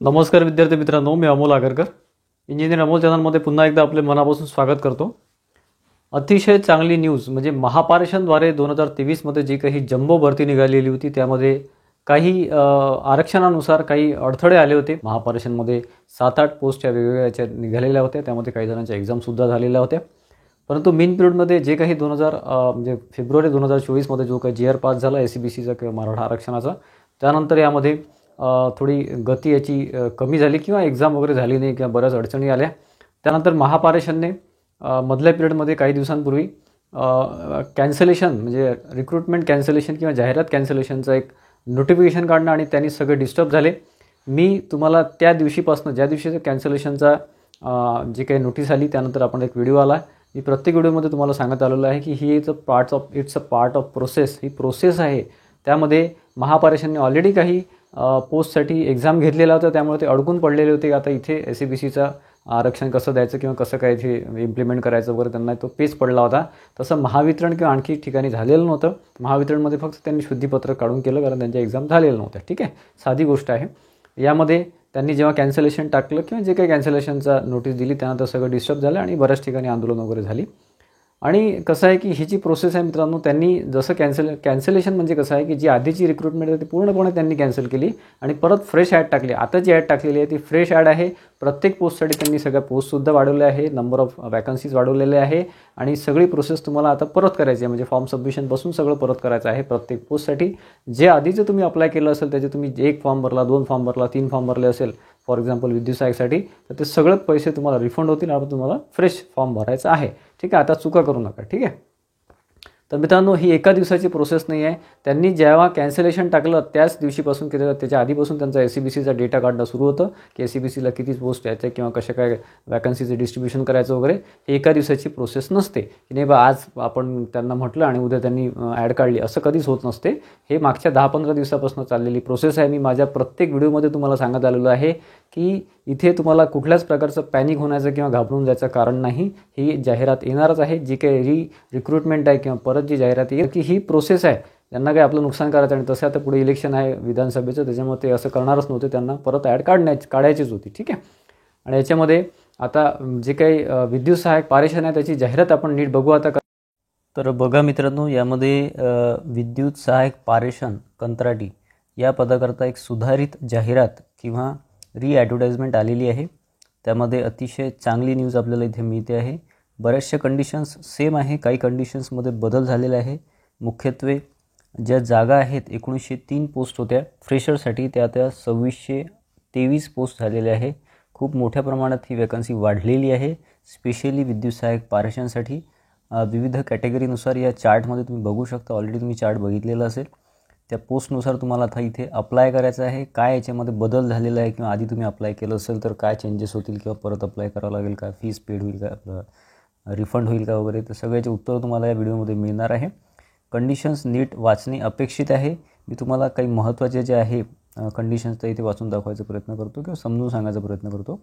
नमस्कार विद्यार्थी मित्रांनो, मी अमोल आगरकर. इंजिनियर अमोल चॅनलमध्ये पुन्हा एकदा आपले मनापासून स्वागत करतो. अतिशय चांगली न्यूज म्हणजे महापारेषणद्वारे 2023मध्ये जी काही जम्बो भरती निघालेली होती त्यामध्ये काही आरक्षणानुसार काही अडथळे आले होते. महापारेषणमध्ये 7-8 पोस्ट या वेगवेगळ्या याच्या निघालेल्या होत्या. त्यामध्ये काही जणांच्या एक्झामसुद्धा झालेल्या होत्या. परंतु मेन पिरियडमध्ये जे काही म्हणजे फेब्रुवारी 2024मध्ये जो काही GR पास झाला SCBCचा किंवा मराठा आरक्षणाचा, त्यानंतर यामध्ये थोडी गती याची कमी झाली किंवा एक्झाम वगैरे झाली नाही किंवा बऱ्याच अडचणी आल्या. त्यानंतर महापारेषणने मधल्या पिरियडमध्ये काही दिवसांपूर्वी कॅन्सलेशन म्हणजे रिक्रुटमेंट कॅन्सलेशन किंवा जाहिरात कॅन्सलेशनचा एक नोटिफिकेशन काढणं आणि त्यांनी सगळे डिस्टर्ब झाले. मी तुम्हाला त्या दिवशीपासून ज्या दिवशीचं कॅन्सलेशनचा जे काही नोटीस आली त्यानंतर आपण एक व्हिडिओ आला. मी प्रत्येक व्हिडिओमध्ये तुम्हाला सांगत आलेलं आहे की ही it's a part of process. ही प्रोसेस आहे. त्यामध्ये महापारेषणने ऑलरेडी काही पोस्टसाठी एक्झाम घेतलेला होता, त्यामुळे ते अडकून पडलेले होते. आता इथे SCBCचं आरक्षण कसं द्यायचं किंवा कसं काय इथे इम्प्लिमेंट करायचं वगैरे त्यांना तो पेच पडला होता. तसं महावितरण किंवा आणखी ठिकाणी झालेलं नव्हतं. महावितरणमध्ये फक्त त्यांनी शुद्धीपत्र काढून केलं कारण त्यांच्या एक्झाम झालेलं नव्हत्या. ठीक आहे, साधी गोष्ट आहे. यामध्ये त्यांनी जेव्हा कॅन्सलेशन टाकलं किंवा जे काही कॅन्सलेशनचा नोटीस दिली त्यानंतर सगळं डिस्टर्ब झालं आणि बऱ्याच ठिकाणी आंदोलन वगैरे झाली. आणि कसं आहे की ही जी प्रोसेस आहे मित्रांनो, त्यांनी जसं कॅन्सलेशन म्हणजे कसं आहे की जी आधीची रिक्रुटमेंट आहे ती पूर्णपणे त्यांनी कॅन्सल केली आणि परत फ्रेश ॲड टाकली. आता जी ॲड टाकलेली आहे ती फ्रेश ॲड आहे. प्रत्येक पोस्टसाठी त्यांनी सगळ्या पोस्टसुद्धा वाढवल्या आहे, नंबर ऑफ वॅकन्सीज वाढवलेले आहे आणि सगळी प्रोसेस तुम्हाला आता परत करायची आहे. म्हणजे फॉर्म सबमिशनपासून सगळं परत करायचं आहे प्रत्येक पोस्टसाठी. जे आधीचं तुम्ही अप्लाय केलं असेल त्याचे तुम्ही 1 फॉर्म भरला, 2 फॉर्म भरला, 3 फॉर्म भरले असेल फॉर एक्झाम्पल विद्युत सहाय्यकसाठी, तर ते सगळे पैसे तुम्हाला रिफंड होतील आणि तुम्हाला फ्रेश फॉर्म भरायचा आहे. ठीक आहे, आता चुका करू नका. ठीक आहे, तर मित्रांनो ही एका दिवसाची प्रोसेस नाही आहे. त्यांनी जेव्हा कॅन्सलेशन टाकलं त्याच दिवशीपासून त्याच्या आधीपासून त्यांचा SCBCचा डेटा काढणं सुरू होतं की SCBCला किती पोस्ट यायच्या किंवा कशा काय वॅकन्सीचं डिस्ट्रीब्युशन करायचं वगैरे. ही एका दिवसाची प्रोसेस नसते की नाही बा आज आपण त्यांना म्हटलं आणि उद्या त्यांनी ॲड काढली, असं कधीच होत नसते. हे मागच्या 10-15 दिवसापासून चाललेली प्रोसेस आहे. मी माझ्या प्रत्येक व्हिडिओमध्ये तुम्हाला सांगत आलेलो आहे की इथे तुम्हाला कुठल्याच प्रकारचं पॅनिक होण्याचं किंवा घाबरून जायचं कारण नाही. ही जाहिरात येणारच आहे. जी काही रिक्रुटमेंट आहे किंवा परत जी जाहिरात येईल की ही प्रोसेस आहे. त्यांना काही आपलं नुकसान करायचं आणि तसं आता पुढे इलेक्शन आहे विधानसभेचं, त्याच्यामुळे ते असं करणारच नव्हते. त्यांना परत ॲड काढायचीच होती. ठीक आहे, आणि याच्यामध्ये आता जे काही विद्युत सहाय्यक पारेषण आहे त्याची जाहिरात आपण नीट बघू आता. तर बघा मित्रांनो, यामध्ये विद्युत सहाय्यक पारेषण कंत्राटी या पदाकरता एक सुधारित जाहिरात किंवा ॲडव्हर्टाइजमेंट आलेली आहे. त्यामध्ये अतिशय चांगली न्यूज आपल्याला इथे मिळते आहे. बऱ्याचशा कंडिशन्स सेम आहे, काही कंडिशन्समध्ये बदल झालेला आहे. मुख्यत्वे ज्या जागा आहेत 1903 पोस्ट होत्या फ्रेशरसाठी, त्या आता 2623 पोस्ट झालेल्या आहे. खूप मोठ्या प्रमाणात ही वॅकन्सी वाढलेली आहे, स्पेशली विद्युत सहाय्यक पारेषणसाठी. विविध कॅटेगरीनुसार या चार्टमध्ये तुम्ही बघू शकता. ऑलरेडी तुम्ही चार्ट बघितलेला असेल. त्या पोस्टनुसार तुम्हाला आता इथे अप्लाय करायचं आहे. काय याच्यामध्ये बदल झालेला आहे किंवा आधी तुम्ही अप्लाय केलं असेल तर काय चेंजेस होतील किंवा परत अप्लाय करावं लागेल का, फीस पेड होईल का, आपलं रिफंड होईल का वगैरे, तर सगळ्याचे उत्तर तुम्हाला या व्हिडिओमध्ये मिळणार आहे. कंडिशन्स नीट वाचणे अपेक्षित आहे. मी तुम्हाला काही महत्त्वाचे जे आहे कंडिशन्स तर इथे वाचून दाखवायचा प्रयत्न करतो किंवा समजून सांगायचा प्रयत्न करतो.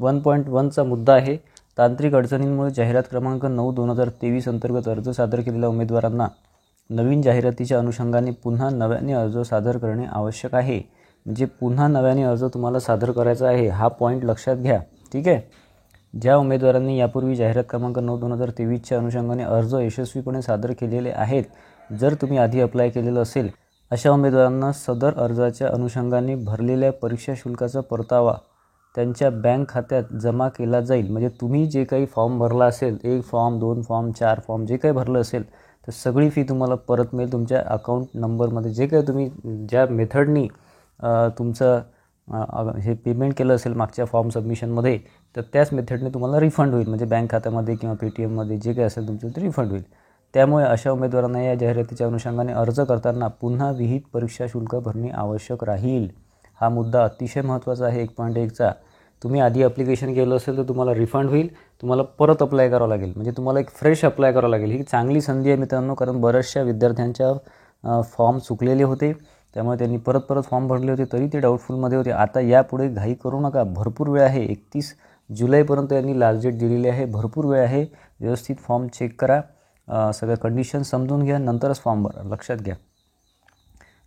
1.1चा मुद्दा आहे, तांत्रिक अडचणींमुळे जाहिरात क्रमांक 9/2023 अंतर्गत अर्ज सादर केलेल्या उमेदवारांना नवीन जाहिरातीच्या अनुषंगाने पुन्हा नव्याने अर्ज सादर करणे आवश्यक आहे. म्हणजे पुन्हा नव्याने अर्ज तुम्हाला सादर करायचा आहे, हा पॉईंट लक्षात घ्या. ठीक आहे, ज्या उमेदवारांनी यापूर्वी जाहिरात क्रमांक 9/2023च्या अनुषंगाने अर्ज यशस्वीपणे सादर केलेले आहेत, जर तुम्ही आधी अप्लाय केलेलं असेल अशा उमेदवारांना सदर अर्जाच्या अनुषंगाने भरलेल्या परीक्षा शुल्काचा परतावा त्यांच्या बँक खात्यात जमा केला जाईल. म्हणजे तुम्ही जे काही फॉर्म भरला असेल, 1 फॉर्म, 2 फॉर्म, 4 फॉर्म जे काही भरलं असेल तर सगळी फी तुम्हाला परत मिळेल. तुमच्या अकाउंट नंबरमध्ये जे काही तुम्ही ज्या मेथडनी तुमचं हे पेमेंट केलं असेल मागच्या फॉर्म सबमिशनमध्ये, तर त्याच मेथडने तुम्हाला रिफंड होईल. म्हणजे बँक खात्यामध्ये किंवा पेटीएममध्ये जे काही असेल तुमचं ते रिफंड होईल. त्यामुळे अशा उमेदवारांना या जाहिरातीच्या अनुषंगाने अर्ज करताना पुन्हा विहित परीक्षा शुल्क भरणे आवश्यक राहील. हा मुद्दा अतिशय महत्त्वाचा आहे. 1.1चा तुम्ही आधी ॲप्लिकेशन केलं असेल तर तुम्हाला रिफंड होईल, तुम्हाला परत अप्लाय करावं लागेल. म्हणजे तुम्हाला एक फ्रेश अप्लाय करावं लागेल. ही चांगली संधी आहे मित्रांनो, कारण बऱ्याचशा विद्यार्थ्यांच्या फॉर्म चुकलेले होते, त्यामुळे त्यांनी परत फॉर्म भरले होते तरी ते डाऊटफुलमध्ये होते. आता यापुढे घाई करू नका, भरपूर वेळ आहे. 31 जुलैपर्यंत यांनी लास्ट डेट दिलेली आहे, भरपूर वेळ आहे. व्यवस्थित फॉर्म चेक करा, सगळ्या कंडिशन समजून घ्या, नंतरच फॉर्म भरा, लक्षात घ्या.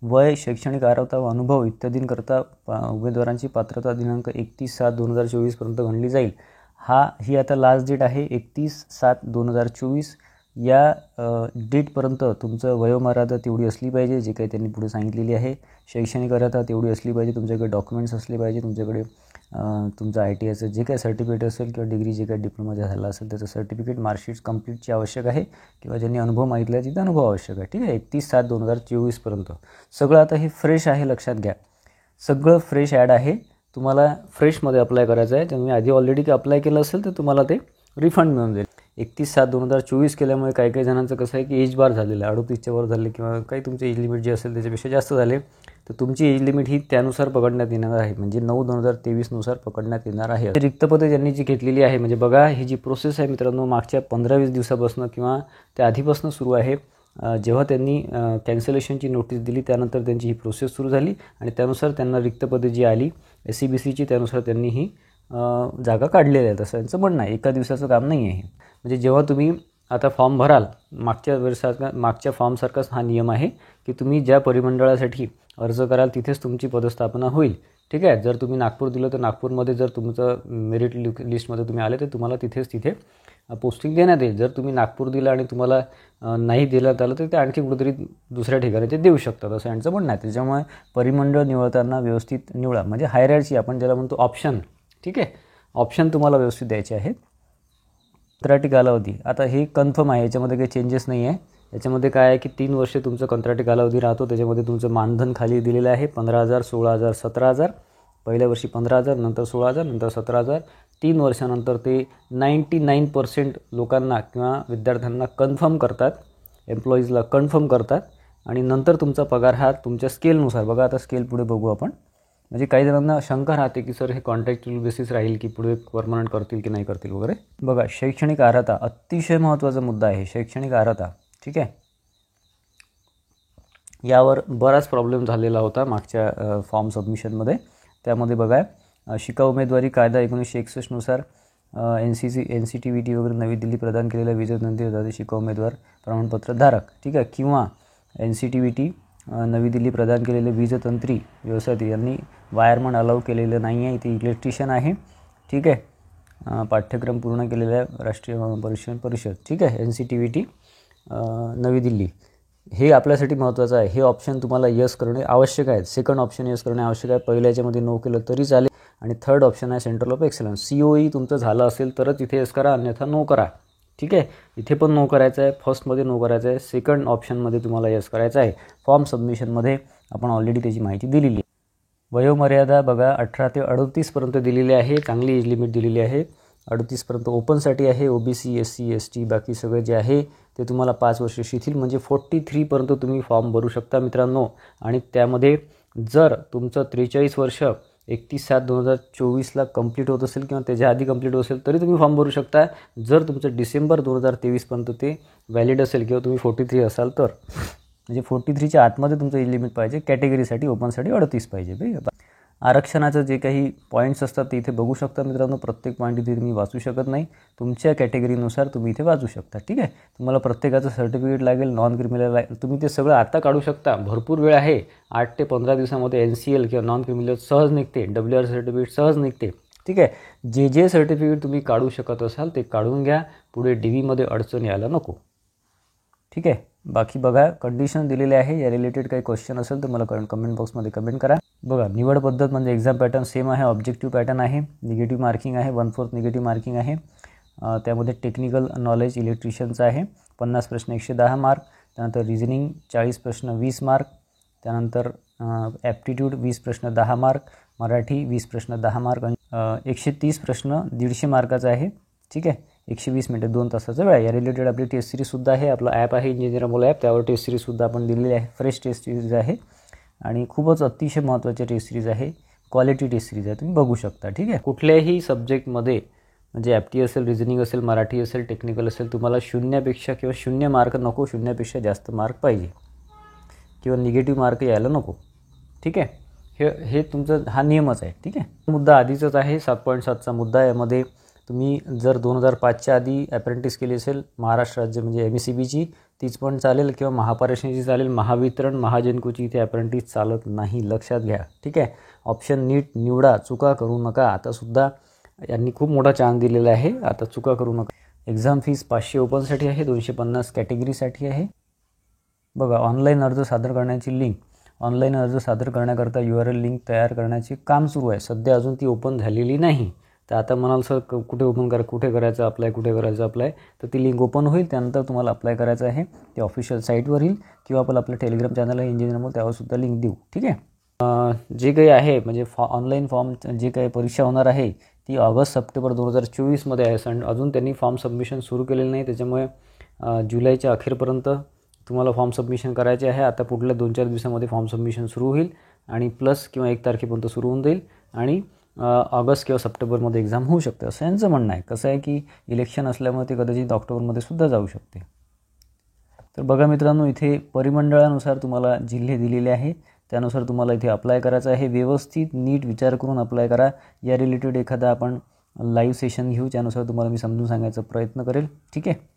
वय, शैक्षणिक अर्हता व अनुभव इत्यादींकरता उमेदवारांची पात्रता दिनांक 31/7/2024 पर्यंत गणली जाईल. ही आता लास्ट डेट आहे 31/7/2024. या डेटपर्यंत तुमचं वयोमर्यादा तेवढी असली पाहिजे, जे काही त्यांनी पुढे सांगितलेली आहे. शैक्षणिक अर्हता तेवढी असली पाहिजे, तुमच्याकडे डॉक्युमेंट्स असले पाहिजे, तुमच्याकडे तुमचं ITIचं जे काही सर्टिफिकेट असेल किंवा डिग्री जे काही डिप्लोमा झाला असेल त्याचं सर्टिफिकेट, मार्कशीट्स कंप्लीटची आवश्यक आहे, किंवा ज्यांनी अनुभव मागितला आहे तिथं अनुभव आवश्यक आहे. ठीक आहे, 31/7/2024 पर्यंत सगळं आता हे फ्रेश आहे, लक्षात घ्या. सगळं फ्रेश ॲड आहे. तुम्हाला फ्रेशमध्ये अप्लाय करायचं आहे. तुम्ही आधी ऑलरेडी अप्लाय केलं असेल तर तुम्हाला ते रिफंड मिळून जाईल. 31/7/2024 केल्यामुळे काही जणांचं कसं आहे की एज बार झालेलं आहे, 38च्या वर झाले किंवा काही तुमचे एज लिमिट जे असेल त्याच्यापेक्षा जास्त झाले, तर तुमची एज लिमिट ही त्यानुसार पकडण्यात येणार आहे, म्हणजे 9/2023 नुसार पकडण्यात येणार आहे. रिक्त पदे ज्यांनी जी घेतलेली आहे, म्हणजे बघा ही जी प्रोसेस आहे मित्रांनो, मागच्या 15-20 दिवसापासून किंवा त्या आधीपासून सुरू आहे. जेव्हा त्यांनी कॅन्सलेशनची नोटीस दिली त्यानंतर त्यांची ही प्रोसेस सुरू झाली आणि त्यानुसार त्यांना रिक्त पदे जी आली SCBCची, त्यानुसार त्यांनी ही जागा काढलेल्या आहेत असं त्यांचं म्हणणं आहे. एका दिवसाचं काम नाही आहे. म्हणजे जेव्हा तुम्ही आता फॉर्म भराल, मागच्या फॉर्मसारखाच हा नियम आहे की तुम्ही ज्या परिमंडळासाठी अर्ज कराल तिथेच तुमची पदस्थापना होईल. ठीक आहे, जर तुम्ही नागपूर दिलं तर नागपूरमध्ये जर तुमचं मेरिट लिस्टमध्ये तुम्ही आले तर तुम्हाला तिथे पोस्टिंग देण्यात येईल. जर तुम्ही नागपूर दिलं आणि तुम्हाला नाही देण्यात आलं तर ते आणखी कुठेतरी दुसऱ्या ठिकाणी ते देऊ शकतात असं यांचं म्हणणं आहे. त्याच्यामुळे परिमंडळ निवडताना व्यवस्थित निवडा, म्हणजे हायरार्ची आपण ज्याला म्हणतो ऑप्शन. ठीक आहे, ऑप्शन तुम्हाला व्यवस्थित द्यायचे आहेत. कंत्राटी कालावधी आता हे कन्फर्म आहे, याच्यामध्ये काही चेंजेस नाही आहे. याच्यामध्ये काय आहे की 3 वर्ष तुमचं कंत्राटी कालावधी राहतो. त्याच्यामध्ये तुमचं मानधन खाली दिलेलं आहे 15,000, 16,000, 17,000. पहिल्या वर्षी 15,000, नंतर 16,000, नंतर 17,000. 3 वर्षानंतर ते 99% लोकांना किंवा विद्यार्थ्यांना कन्फर्म करतात, एम्प्लॉईजला कन्फर्म करतात आणि नंतर तुमचा पगार हा तुमच्या स्केलनुसार, बघा आता स्केल पुढे बघू आपण. म्हणजे काही जणांना शंका राहते की सर हे कॉन्ट्रॅक्च्युअल बेसिस राहील की पुढे परमनंट करतील की नाही करतील वगैरे. बघा, शैक्षणिक अर्हता अतिशय महत्त्वाचा मुद्दा आहे, शैक्षणिक अर्हता. ठीक आहे, यावर बराच प्रॉब्लेम झालेला होता मागच्या फॉर्म सबमिशनमध्ये. त्यामध्ये बघा, शिकाऊ उमेदवारी कायदा 1961 नुसार NCTVT वगैरे नवी दिल्ली प्रदान केलेल्या वीजतंत्री शिकाऊ उमेदवार प्रमाणपत्र धारक. ठीक आहे, किंवा NCTVT नवी दिल्ली प्रदान केलेले वीजतंत्री व्यवसाय यांनी वायरमन अलाउ केलेलं नाही आहे, इथे इलेक्ट्रिशियन आहे. ठीक आहे, पाठ्यक्रम पूर्ण केलेल्या राष्ट्रीय परीक्षण परिषद. ठीक आहे, NCTVT नवी दिल्ली हे आपल्यासाठी महत्त्वाचं आहे. हे ऑप्शन तुम्हाला यस करणे आवश्यक आहे. सेकंड ऑप्शन यस करणे आवश्यक आहे. पहिल्या याच्यामध्ये नो केलं तरी चालेल. आणि थर्ड ऑप्शन आहे सेंट्रल ऑफ एक्सलन्स. COE तुमचं झालं असेल तरच इथे यस करा, अन्यथा नो करा. ठीक आहे, इथे पण नो करायचं आहे, फर्स्टमध्ये नो करायचं आहे, सेकंड ऑप्शनमध्ये तुम्हाला यस करायचं आहे. फॉर्म सबमिशनमध्ये आपण ऑलरेडी त्याची माहिती दिलेली आहे. वयोमर्यादा बघा 18 ते 38 पर्यंत दिलेली आहे, चांगली एज लिमिट दिलेली आहे. 38 पर्यंत ओपनसाठी आहे. OBC, SC, ST बाकी सगळे जे आहे ते तुम्हाला 5 वर्ष शिथिल, म्हणजे 43 पर्यंत तुम्ही फॉर्म भरू शकता मित्रांनो. आणि त्यामध्ये जर तुमचं 43 वर्ष 31/7/2024 कंप्लीट होत असेल किंवा त्याच्या आधी कंप्लीट होत असेल तरी तुम्ही फॉर्म भरू शकता. जर तुमचं डिसेंबर 2023 पर्यंत ते व्हॅलिड असेल किंवा तुम्ही 43 असाल तर, म्हणजे 43च्या आतमध्ये तुमचं एज लिमिट पाहिजे. कॅटेगरीसाठी ओपनसाठी 38 पाहिजे. आरक्षणाचं जे काही पॉईंट्स असतात ते इथे बघू शकता मित्रांनो. प्रत्येक पॉईंट इथे तुम्ही वाचू शकत नाही, तुमच्या कॅटेगरीनुसार तुम्ही इथे वाचू शकता. ठीक आहे, तुम्हाला प्रत्येकाचं सर्टिफिकेट लागेल, नॉन क्रिमिनल लागेल, तुम्ही ते सगळं आता काढू शकता. भरपूर वेळ आहे, 8 ते 15 दिवसामध्ये NCL किंवा नॉन क्रिमिनल सहज निघते, WR सर्टिफिकेट सहज निघते. ठीक आहे, जे सर्टिफिकेट तुम्ही काढू शकत असाल ते काढून घ्या, पुढे DVमध्ये अडचण यायला नको. ठीक आहे, बाकी बघा कंडिशन दिलेले आहे. या रिलेटेड काही क्वेश्चन असेल तर मला कमेंट बॉक्समध्ये कमेंट करा. बघा, निवड पद्धत म्हणजे एक्झाम पॅटर्न सेम आहे, ऑब्जेक्टिव्ह पॅटर्न आहे, निगेटिव्ह मार्किंग आहे, 1/4 निगेटिव्ह मार्किंग आहे. त्यामध्ये टेक्निकल नॉलेज इलेक्ट्रिशियनचं आहे, 50 प्रश्न 110 मार्क. त्यानंतर रिझनिंग 40 प्रश्न 20 मार्क. त्यानंतर ॲप्टिट्यूड 20 प्रश्न 10 मार्क. मराठी 20 प्रश्न 10 मार्क. 130 प्रश्न 150 मार्काचा आहे. ठीक आहे, 120 मिनिटं 2 तासाचा वेळ आहे. या रिलेटेड आपली टेस्ट सिरीजसुद्धा आहे, आपलं ॲप आहे इंजिनियर अमोल ॲप, त्यावर टेस्ट सिरीजसुद्धा आपण दिलेली आहे. फ्रेश टेस्ट सिरीज आहे आणि खूपच अतिशय महत्त्वाची टेस्ट सिरीज आहे, क्वालिटी टेस्ट सिरीज आहे, तुम्ही बघू शकता. ठीक आहे, कुठल्याही सब्जेक्टमध्ये म्हणजे FT असेल, रिझनिंग असेल, मराठी असेल, टेक्निकल असेल, तुम्हाला 0पेक्षा किंवा 0 मार्क नको, 0पेक्षा जास्त मार्क पाहिजे किंवा निगेटिव्ह मार्क यायला नको. ठीक आहे, हे तुमचं हा नियमच आहे. ठीक आहे, मुद्दा आधीचाच आहे, 7.7चा मुद्दा. यामध्ये तुम्ही जर 2005च्या आधी अप्रेंटिस केली असेल महाराष्ट्र राज्य म्हणजे MSEBची तीच पण चालेल किंवा महापारेषणची चालेल. महावितरण महाजनकोची इथे अप्रेंटिस चालत नाही, लक्षात घ्या. ठीक आहे. ऑप्शन नीट निवडा, चुका करू नका. आतासुद्धा यांनी खूप मोठा चान्स दिलेला आहे, आता चुका करू नका. एक्झाम फीस 500 ओपनसाठी आहे, 250 कॅटेगरीसाठी आहे. बघा, ऑनलाईन अर्ज सादर करण्याची लिंक. ऑनलाईन अर्ज सादर करण्याकरता URL लिंक तयार करण्याचे काम सुरू आहे. सध्या अजून ती ओपन झालेली नाही. तर आता म्हणाल सर कुठे ओपन कुठे करायचं अप्लाय, कुठे करायचं अप्लाय, तर ती लिंक ओपन होईल. त्यानंतर तुम्हाला अप्लाय करायचं आहे. ते ऑफिशियल साईटवर येईल किंवा आपण आपलं टेलिग्राम चॅनल आहे इंजिनियर अमोल, त्यावरसुद्धा लिंक देऊ. ठीक आहे. जे काही आहे म्हणजे ऑनलाईन फॉर्म जे काही परीक्षा होणार आहे ती ऑगस्ट-सप्टेंबर 2024मध्ये आहे. अजून त्यांनी फॉर्म सबमिशन सुरू केलेलं नाही, त्याच्यामुळे जुलैच्या अखेरपर्यंत तुम्हाला फॉर्म सबमिशन करायचे आहे. आता पुढल्या 2-4 दिवसामध्ये फॉर्म सबमिशन सुरू होईल आणि प्लस किंवा 1 तारखेपर्यंत सुरू होऊन जाईल आणि ऑगस्ट किंवा सप्टेंबरमध्ये एक्झाम होऊ शकते असं यांचं म्हणणं आहे. कसं आहे की इलेक्शन असल्यामुळे ते कदाचित ऑक्टोबरमध्ये सुद्धा जाऊ शकते. तर बघा मित्रांनो, इथे परिमंडळानुसार तुम्हाला जिल्हे दिलेले आहे, त्यानुसार तुम्हाला इथे अप्लाय करायचं आहे. व्यवस्थित नीट विचार करून अप्लाय करा. या रिलेटेड एखादा आपण लाईव्ह सेशन घेऊ, त्यानुसार तुम्हाला मी समजून सांगायचा प्रयत्न करेल. ठीक आहे.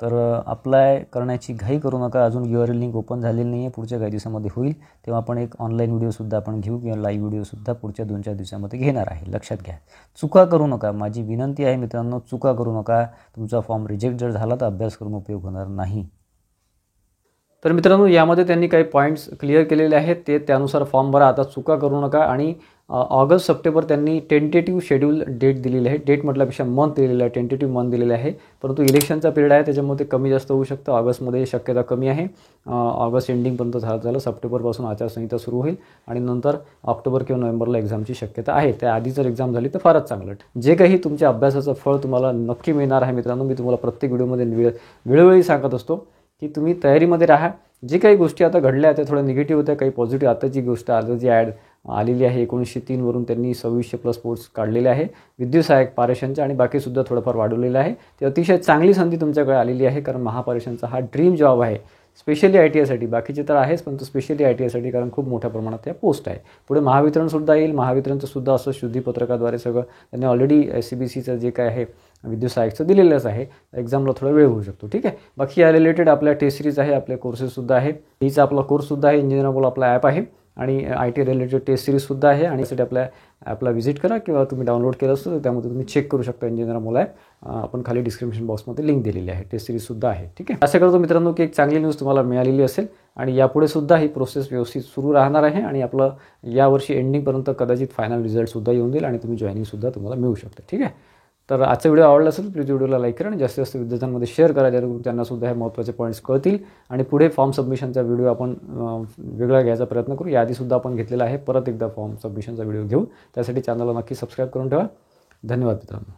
तर अप्लाय करण्याची घाई करू नका. अजून URL लिंक ओपन झालेली नाही आहे, पुढच्या काही दिवसामध्ये होईल. तेव्हा आपण एक ऑनलाईन व्हिडिओसुद्धा आपण घेऊ किंवा लाईव्ह व्हिडिओसुद्धा पुढच्या 2-4 दिवसामध्ये घेणार आहे, लक्षात घ्या. चुका करू नका, माझी विनंती आहे मित्रांनो, चुका करू नका. तुमचा फॉर्म रिजेक्ट जर झाला तर अभ्यास करून उपयोग होणार नाही. तर मित्रांनो, यामध्ये त्यांनी काही पॉईंट्स क्लिअर केलेले आहेत, ते त्यानुसार फॉर्म भरा. आता चुका करू नका. आणि ऑगस्ट-सप्टेंबर त्यांनी टेंटेटिव्ह शेड्यूल डेट दिलेली आहे. डेट म्हटल्यापेक्षा मंथ दिलेलं आहे, टेंटेटिव्ह मंथ दिलेलं आहे. परंतु इलेक्शनचा पिरियड आहे, त्याच्यामुळे ते कमी जास्त होऊ शकतं. ऑगस्टमध्ये शक्यता कमी आहे. ऑगस्ट एंडिंगपर्यंत झालं, सप्टेंबरपासून आचारसंहिता सुरू होईल आणि नंतर ऑक्टोबर किंवा नोव्हेंबरला एक्झामची शक्यता आहे. त्याआधी जर एक्झाम झाली तर फारच चांगलं. जे काही तुमच्या अभ्यासाचं फळ तुम्हाला नक्की मिळणार आहे मित्रांनो. मी तुम्हाला प्रत्येक व्हिडिओमध्ये वेळोवेळी सांगत असतो की तुम्ही तयारीमध्ये राहा. जे काही गोष्टी आता घडल्या त्या थोड्या निगेटिव्ह होत्या, काही पॉझिटिव्ह. आता जी गोष्ट आता जी ॲड आलेली आहे 1903 वरून त्यांनी 2600+ पोस्ट काढलेले आहे विद्युत सहाय्यक पारेषणच्या, आणि बाकीसुद्धा थोडंफार वाढवलेलं आहे. ते अतिशय चांगली संधी तुमच्याकडे आलेली आहे, कारण महापारेषणचा हा ड्रीम जॉब आहे. स्पेशली ITIसाठी, बाकीचे तर आहेच पण तो स्पेशली ITIसाठी, कारण खूप मोठ्या प्रमाणात त्या पोस्ट आहे. पुढे महावितरणसुद्धा येईल. महावितरणचं सुद्धा असं शुद्धीपत्रकाद्वारे सगळं त्यांनी ऑलरेडी SCBCचं जे काय आहे विद्युत सहाय्यकचं दिलेलंच आहे. एक्झामला थोडा वेळ होऊ शकतो. ठीक आहे. बाकी या रिलेटेड आपल्या टेस्ट सिरीज आहे, आपले कोर्सेससुद्धा आहे. हीचा आपला कोर्ससुद्धा आहे, इंजिनियर अमोल आपला ॲप आहे आणि IT रिलेटेड टेस्ट सिरीजसुद्धा आहे. आणि त्यासाठी आपल्या ॲपला व्हिजिट करा किंवा तुम्ही डाउनलोड केलं असतं तर त्यामध्ये तुम्ही चेक करू शकता इंजिनियर अमोल ॲप. आपण खाली डिस्क्रिप्शन बॉक्समध्ये लिंक दिलेली आहे, टेस्ट सिरीजसुद्धा आहे. ठीक आहे. असं करतो मित्रांनो की एक चांगली न्यूज तुम्हाला मिळालेली असेल आणि यापुढे सुद्धा ही प्रोसेस व्यवस्थित सुरू राहणार आहे आणि आपलं यावर्षी एंडिंगपर्यंत कदाचित फायनल रिझल्टसुद्धा येऊन जाईल आणि तुम्ही जॉईनिंगसुद्धा तुम्हाला मिळू शकते. ठीक आहे. तर आजचा व्हिडिओ आवडला असेल प्लीज व्हिडिओला लाईक करा आणि जास्तीत जास्त विद्यार्थ्यांमध्ये शेअर करा, जेणेकरून त्यांनासुद्धा हे महत्त्वाचे पॉईंट्स कळतील. आणि पुढे फॉर्म सबमिशनचा व्हिडिओ आपण वेगळा घ्यायचा प्रयत्न करू. याआधीसुद्धा आपण घेतलेला आहे, परत एकदा फॉर्म सबमिशनचा व्हिडिओ घेऊ. त्यासाठी चॅनलला नक्की सबस्क्राईब करून ठेवा. धन्यवाद मित्रांनो.